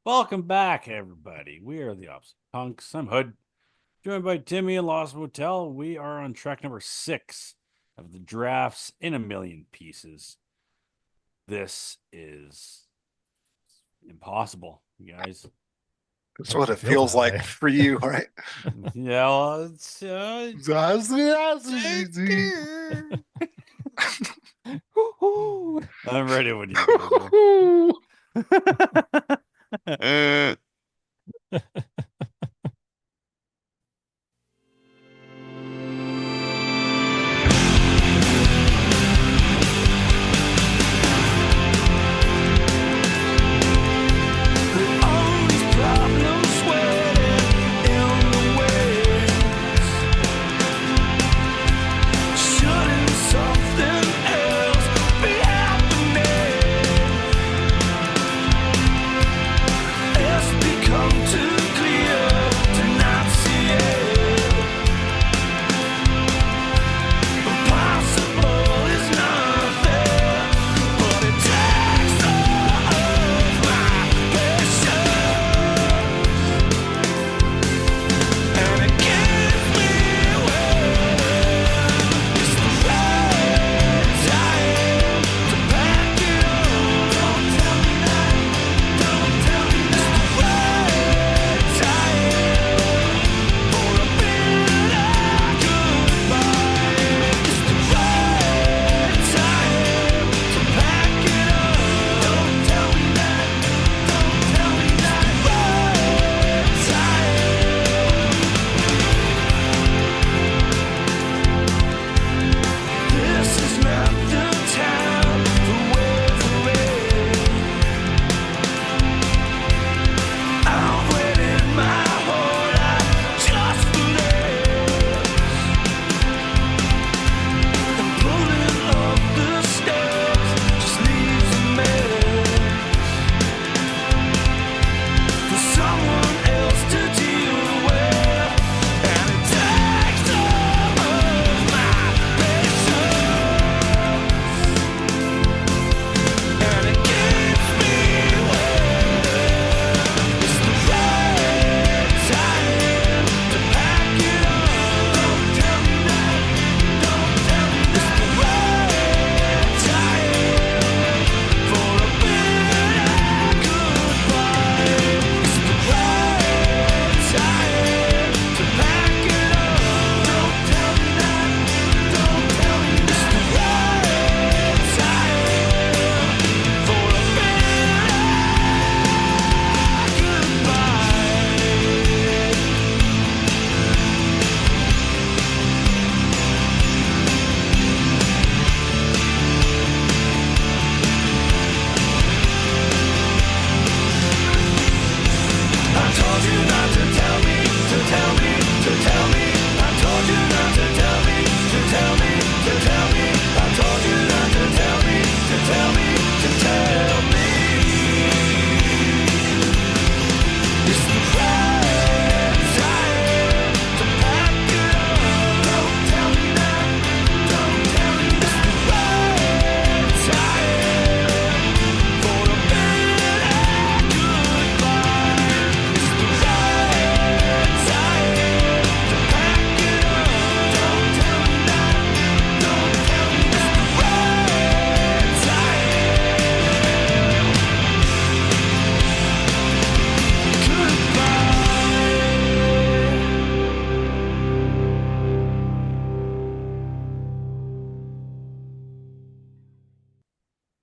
Welcome back, everybody. We are the Obsolete Punks. I'm Hood, joined by Timmy and Lost Motel. We are on track number 6 of the drafts in a million pieces. This is impossible, you guys. That's what Definitely it feels feels that like way. for you, right? Yeah, well, I'm ready when you guys are.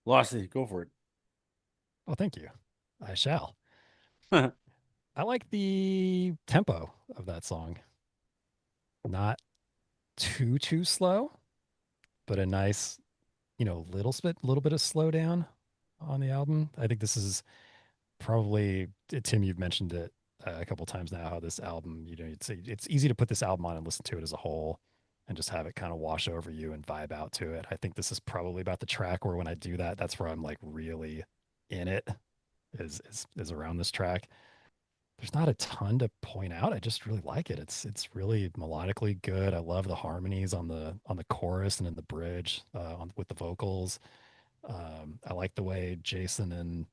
Losty, go for Well, thank you. I shall. it. I like the tempo of that song. Not too slow, but a nice, little bit of slowdown on the album. I think this is probably Tim. You've mentioned it a couple times now. How this album, it's easy to put this album on and listen to it as a whole, and just have it kind of wash over you and vibe out to it. I think this is probably about the track where when I do that, that's where I'm like really in it. Is around this track. There's not a ton to point out. I just really like it. It's really melodically good. I love the harmonies on the chorus and in the bridge with the vocals. I like the way Jason and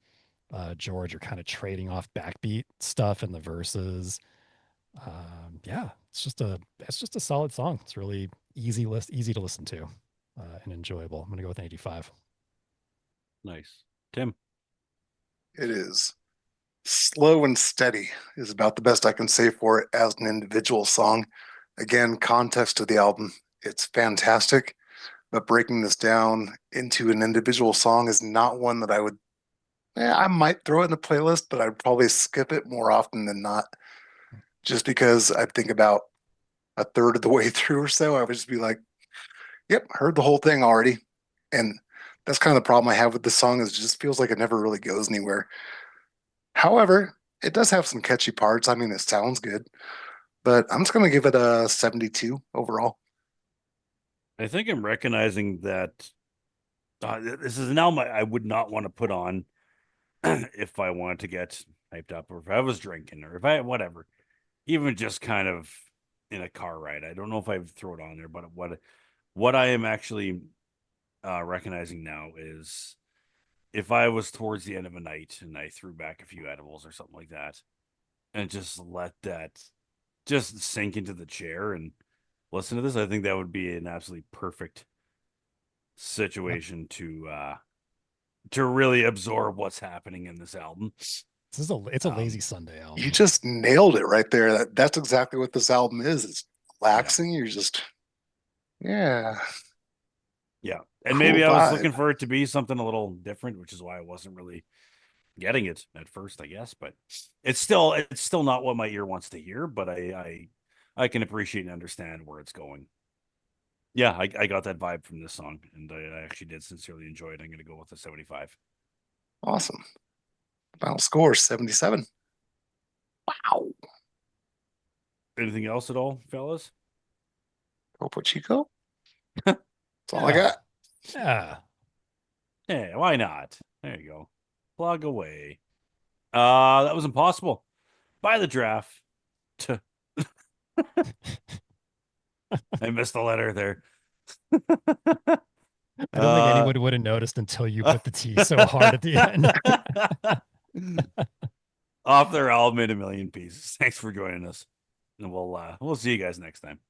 George are kind of trading off backbeat stuff in the verses. Yeah, it's just a solid song. It's really easy to listen to, and enjoyable. I'm gonna go with an 85. Nice. Tim. It is slow and steady is about the best I can say for it as an individual song. Again, context of the album, it's fantastic, but breaking this down into an individual song is not one that I would. I might throw it in a playlist, but I'd probably skip it more often than not, just because I think about a third of the way through or so, I would just be like, "Yep, heard the whole thing already," and that's kind of the problem I have with this song is it just feels like it never really goes anywhere. However, it does have some catchy parts. I mean, it sounds good, but I'm just going to give it a 72 overall. I think I'm recognizing that this is an album I would not want to put on if I wanted to get hyped up or if I was drinking or if I whatever, even just kind of in a car ride. I don't know if I would throw it on there, but what I am actually recognizing now is if I was towards the end of a night and I threw back a few edibles or something like that and just let that just sink into the chair and listen to this, I think that would be an absolutely perfect Yep. situation to really absorb what's happening in this album. It's a lazy Um, Sunday You album. just nailed it right there. That's exactly what this album is. It's yeah, relaxing. You're just, yeah, yeah, and cool maybe I was vibe. looking for it to be something a little different, which is why I wasn't really getting it at first, I guess. But it's still not what my ear wants to hear. But I can appreciate and understand where it's going. Yeah, I got that vibe from this song, and I actually did sincerely enjoy it. I'm going to go with a 75. Awesome. Final score 77. Wow. Anything else at all, fellas? Topo Chico. That's all I Yeah, got. yeah. Hey, why not? There you go. Plug away. That was impossible. By the draft. I missed the letter there. I don't think uh, anyone would have noticed until you put the T so hard at the end. Off their album in a million pieces. Thanks for joining us. And we'll see you guys next time.